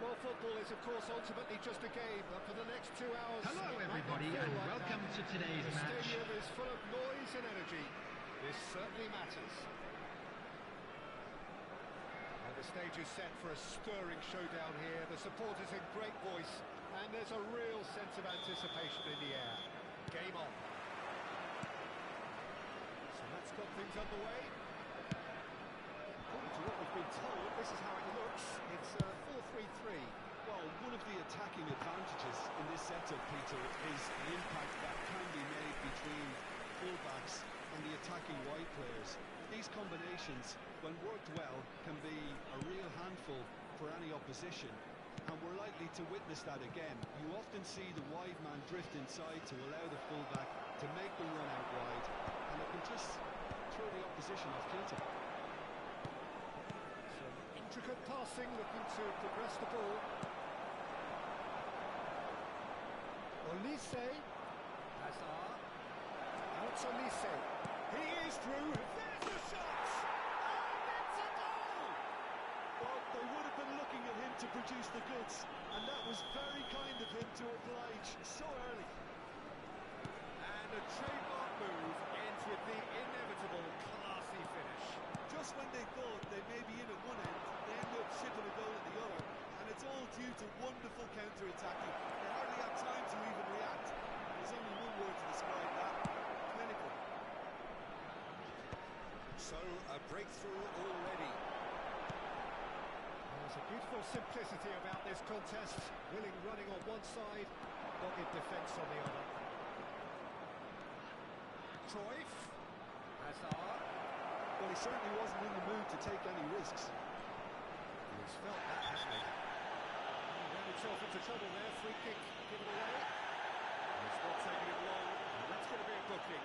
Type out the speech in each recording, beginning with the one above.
Well, football is, of course, ultimately just a game, but for the next 2 hours... Hello, everybody, and welcome to today's match. The stadium is full of noise and energy. This certainly matters. And the stage is set for a stirring showdown here. The supporters in great voice, and there's a real sense of anticipation in the air. Game on. So that's got things underway. According to what we've been told, this is how it looks. It's 4-3-3. Well, one of the attacking advantages in this setup, Peter, is the impact that can be made between fullbacks and the attacking wide players. These combinations, when worked well, can be a real handful for any opposition, and we're likely to witness that again. You often see the wide man drift inside to allow the fullback to make the run out wide, and it can just throw the opposition off kilter. Some intricate passing, looking to progress the ball. Olise, Hazard, out Olise. He is through. There's the shot! And it's a goal! Well, they would have been looking at him to produce the goods, and that was very kind of him to oblige so early. And a trademark move ends with the inevitable classy finish. Just when they thought they may be in at one end, they end up shipping a goal at the other, and it's all due to wonderful counter-attacking. They hardly have time to even react. There's only one word to describe that: clinical. So, a breakthrough already. There's a beautiful simplicity about this contest. Willing running on one side, dogged defence on the other. Cruyff, Hazard. Well, he certainly wasn't in the mood to take any risks. He's felt that, hasn't he? He ran himself into trouble there. Free kick given away. It's not taking it long, and that's going to be a booking.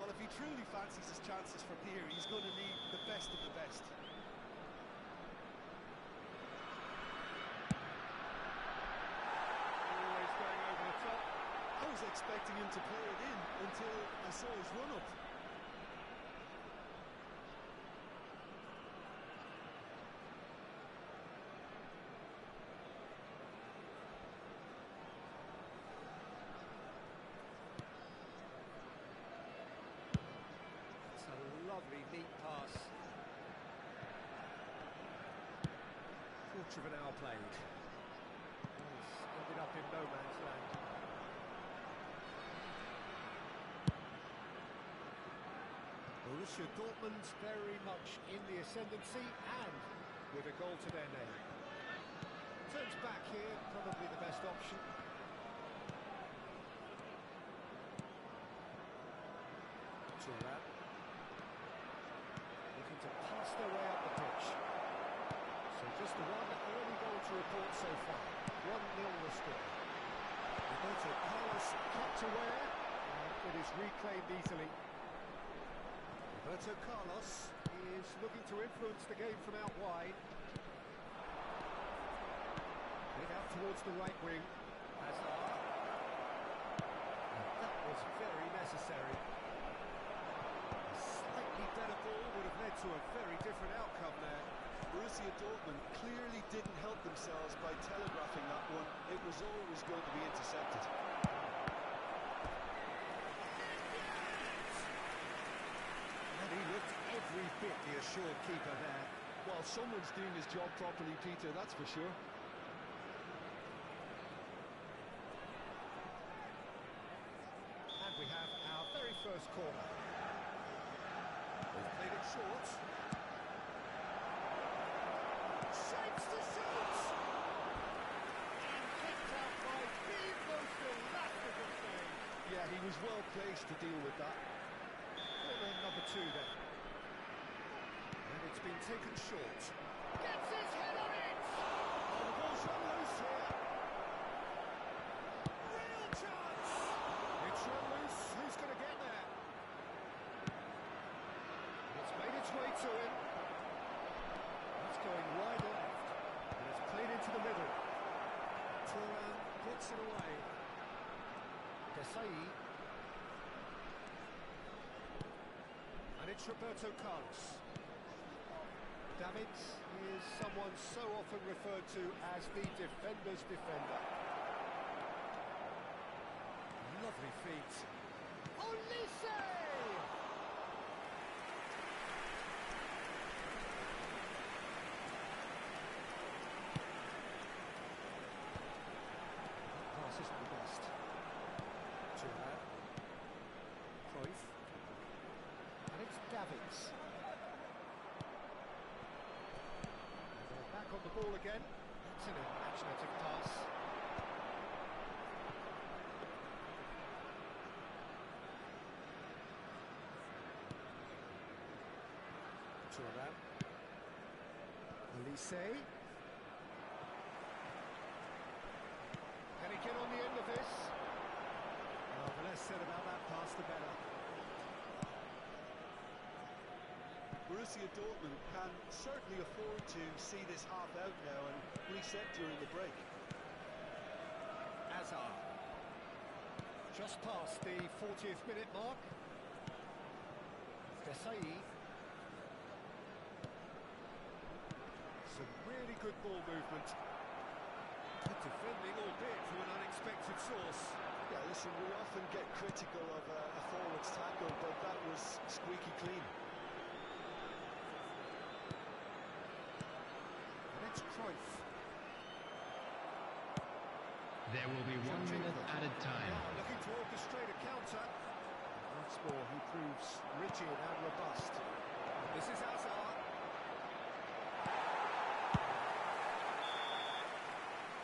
Well, if he truly fancies his chances from here, he's going to need the best of the best. Always going over the top. I was expecting him to play it in until I saw his run-up. It's a lovely, neat pass. Quarter of an hour played. He's ended up in no man's land. Borussia Dortmund very much in the ascendancy and with a goal to their name. Turns back here, probably the best option. Turan. Looking to pass their way up the pitch. So just the one early goal to report so far. 1-0 the score. Roberto Carlos cut to where, and it is reclaimed easily. Roberto Carlos is looking to influence the game from out wide. Played out towards the right wing. Hazard. And that was very necessary. A slightly better ball would have led to a very different outcome there. Borussia Dortmund clearly didn't help themselves by telegraphing that one. It was always going to be intercepted. And he looked every bit the assured keeper there. Well, someone's doing his job properly, Peter, that's for sure. And we have our very first corner. They've played it short. Shapes to shoot! And kicked out by the most elastic save. Yeah, he was well placed to deal with that. Corner number 2 then. And it's been taken short. Gets his head on it! Oh, the ball's run loose here. Real chance! It's run loose. Who's going to get there? It's made its way to him. That's going wide left. And it's played into the middle. Turan puts it away. Desai. And it's Roberto Carlos. Davids is someone so often referred to as the defender's defender. Lovely feet. Olise! That pass isn't the best. Turan. Cruyff. And it's Davids. And they're back on the ball again. That's an imaginative pass. Turan. Olise. Can he get on the end of this? Well, the less said about that pass, the better. Borussia Dortmund can certainly afford to see this half out now and reset during the break. Hazard. Just past the 40th minute mark. Desai. Some really good ball movement. Good defending, albeit from an unexpected source. Yeah, listen, we often get critical of a forward's tackle, but that was squeaky clean. And it's Cruyff. There will be 1 minute added time. Now looking to orchestrate a counter. Once more, he proves rigid and robust. This is Hazard.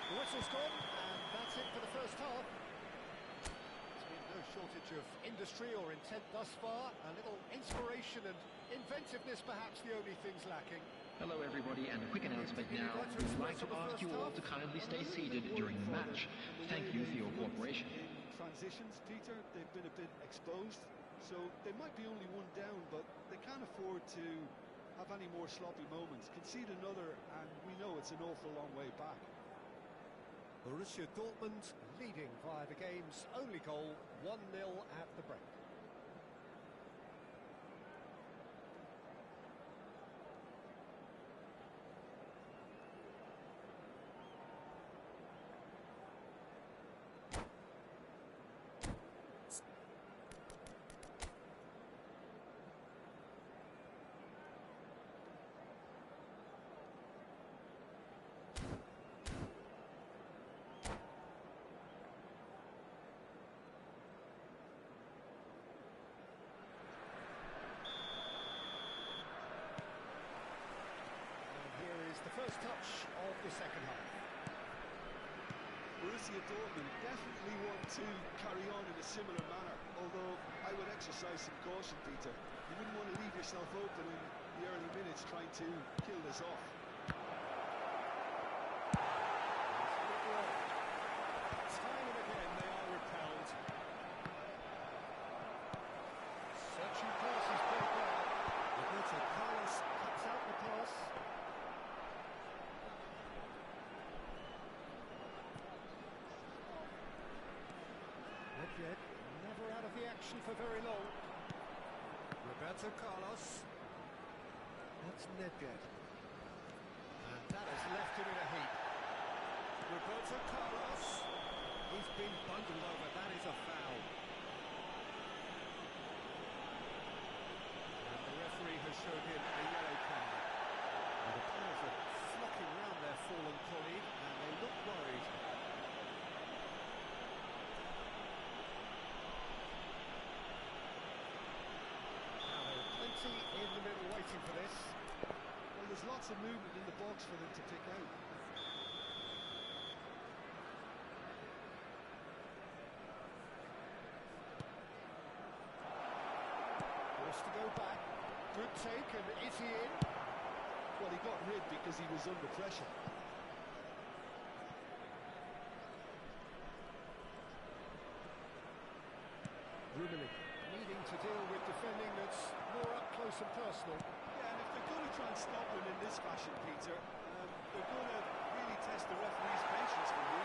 The whistle's gone, and that's it for the first half. There's been no shortage of industry or intent thus far. A little inspiration and inventiveness, perhaps the only things lacking. Hello everybody, and a quick announcement now. We'd like to ask you all to kindly stay seated during the match. Thank you for your cooperation. In transitions, Peter, they've been a bit exposed, so they might be only one down, but they can't afford to have any more sloppy moments. Concede another, and we know it's an awful long way back. Borussia Dortmund leading via the game's only goal, 1-0 at the break. The first touch of the second half. Borussia Dortmund definitely want to carry on in a similar manner, although I would exercise some caution, Peter. You wouldn't want to leave yourself open in the early minutes trying to kill this off. Time and again they are repelled. Searching pass is played well. Roberto Carlos cuts out the pass. Yet, never out of the action for very long. Roberto Carlos. That's Nedved. And that has left him in a heap. Roberto Carlos. He's been bundled over. That is a foul. And the referee has shown him a yellow card. And the players are flocking round their fallen colleague, and they look worried. In the middle waiting for this. Well, there's lots of movement in the box for them to pick out. Forced to go back. Good take, and is he in? Well, he got rid because he was under pressure. Rummenigge needing to deal with defending that's more up close and personal. Yeah, and if they're going to try and stop him in this fashion, Peter, they're going to really test the referee's patience for you.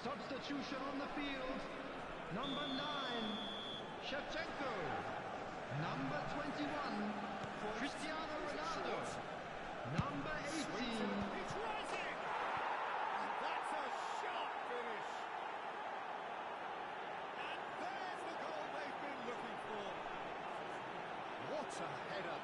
Substitution on the field. Number 9, Shevchenko. Number 21, Cristiano Ronaldo. Number 18. It's rising! And that's a sharp finish. And there's the goal they've been looking for. What a header.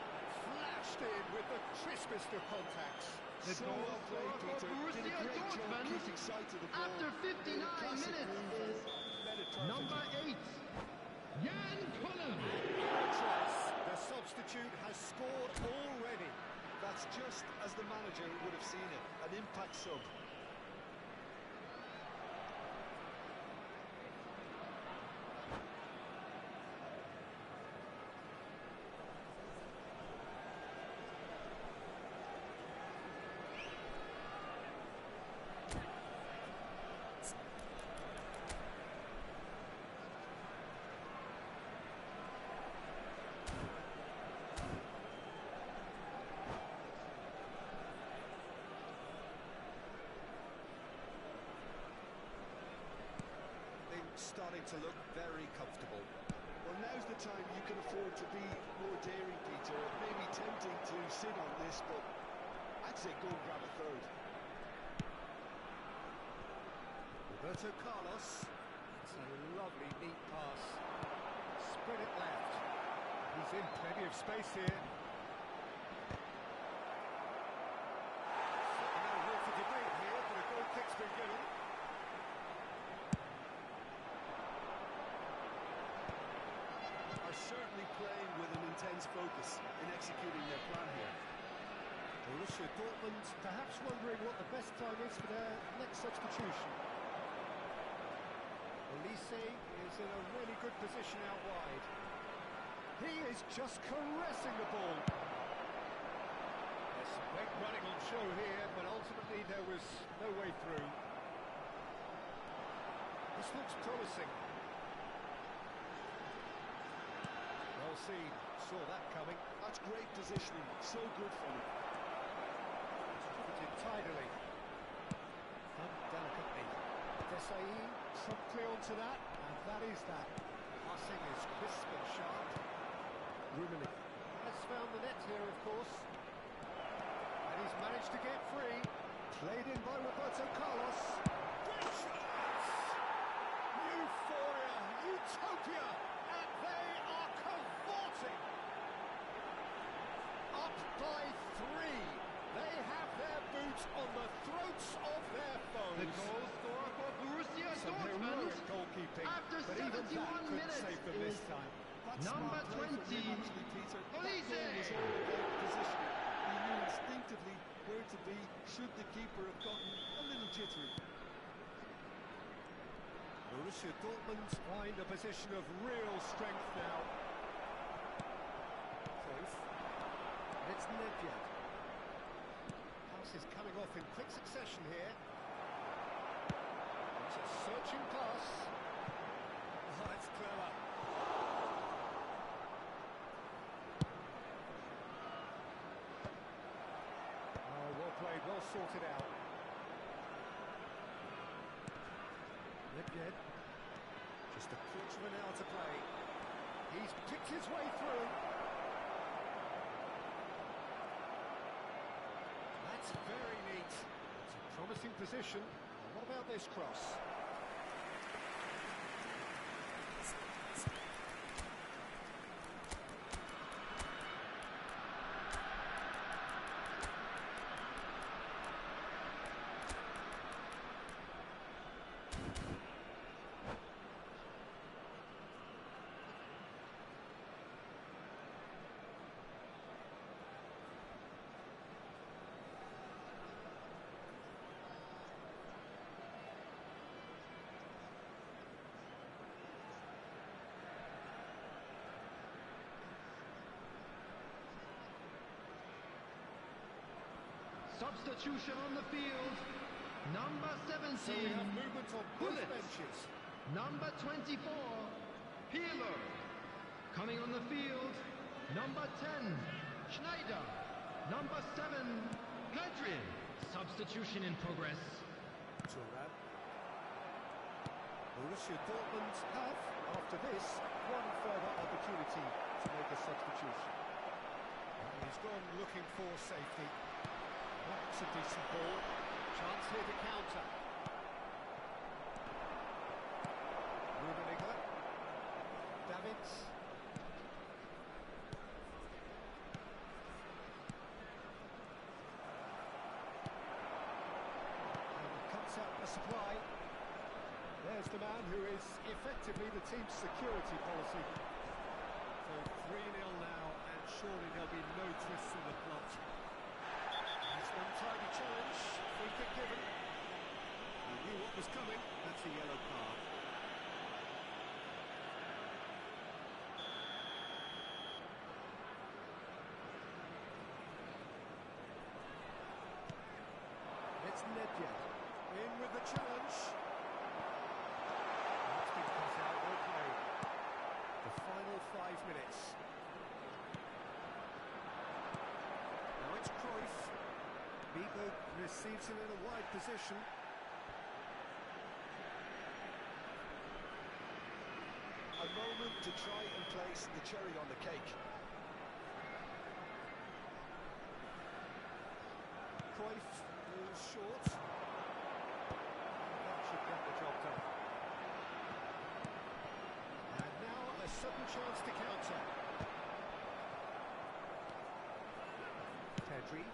Flashed in with the crispest of contacts. The So goal well played, scorer for Peter. Did a Borussia great job Dortmund keeping sight of the ball. after 59 Classic minutes move. is Led it perfectly. number 8, Jan Koller. The substitute has scored already. That's just as the manager would have seen it. An impact sub. Starting to look very comfortable. Well, now's the time you can afford to be more daring, Peter. It may be tempting to sit on this, but I'd say go and grab a third. Roberto Carlos. It's a lovely, neat pass. Spread it left. He's in plenty of space here. No room for debate here, but a goal kick's been given. Certainly playing with an intense focus in executing their plan here. Borussia Dortmund perhaps wondering what the best time is for their next substitution. Elise is in a really good position out wide. He is just caressing the ball. There's some great running on show here, but ultimately there was no way through. This looks promising. Well seen, saw that coming. That's great positioning, so good for him. Distributed tidily. Done delicately. Desai promptly onto that, and that is that. Passing is crisp and sharp. Rummenigge has found the net here, of course. And he's managed to get free. Played in by Roberto Carlos. Great shots! Euphoria, utopia, and they are cavorting. Up by 3. They have their boots on the throats of their foes. The goal scorer for Borussia Some Dortmund heroic goalkeeping, after but even 71 that couldn't minutes save them this is time. That's number smart play from 20, him, actually, Peter. That Olise. goal was all about positioning. He knew instinctively where to be should the keeper have gotten a little jittery. Borussia Dortmund find a position of real strength now. Cruyff. And it's Nedved. Pass is coming off in quick succession here. It's a searching pass. Oh, that's clever. Oh, well played, well sorted out. Nedved. Just a quarter of an hour to play. He's picked his way through. That's very neat. It's a promising position. What about this cross? Substitution on the field. Number 17, So we have movement on both Gullit. benches. Number 24, Peeler. Coming on the field, number 10, Schneider. Number 7, Pedri. Substitution in progress. Turan. Borussia Dortmund have, after this, one further opportunity to make a substitution. He's gone looking for safety. That's a decent ball. Chance here to counter. Rummenigge. Davids. And cuts out the supply. There's the man who is effectively the team's security policy. So 3-0 now, and surely there'll be no twists in the plot. That's one tidy challenge, free kick given. He knew what was coming, that's a yellow card. It's Nedja, in with the challenge. That's been cut out, okay. The final 5 minutes. Now it's Cruyff. Bieber receives him in a wide position. A moment to try and place the cherry on the cake. Cruyff falls short. That should get the job done. And now a sudden chance to counter. Pedri.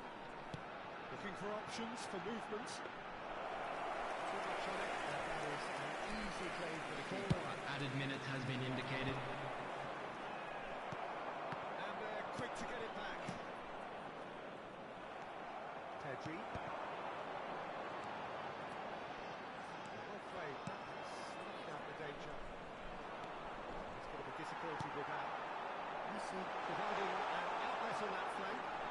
Looking for options for movement. Too much on it, and that is an easy claim for the keeper. Added minute has been indicated. And they're quick to get it back. Pedri. Well played, that has snuffed out the danger. He's got a bit difficulty with that. Messi providing an outlet on that flank.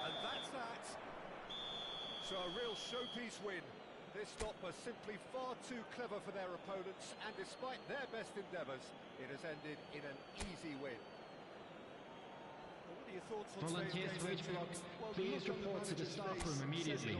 And that's that. So a real showpiece win. This stop was simply far too clever for their opponents, and despite their best endeavours, it has ended in an easy win. Well, what are your thoughts on today's Volunteers game, for each then, block, James? please report to the staff room immediately.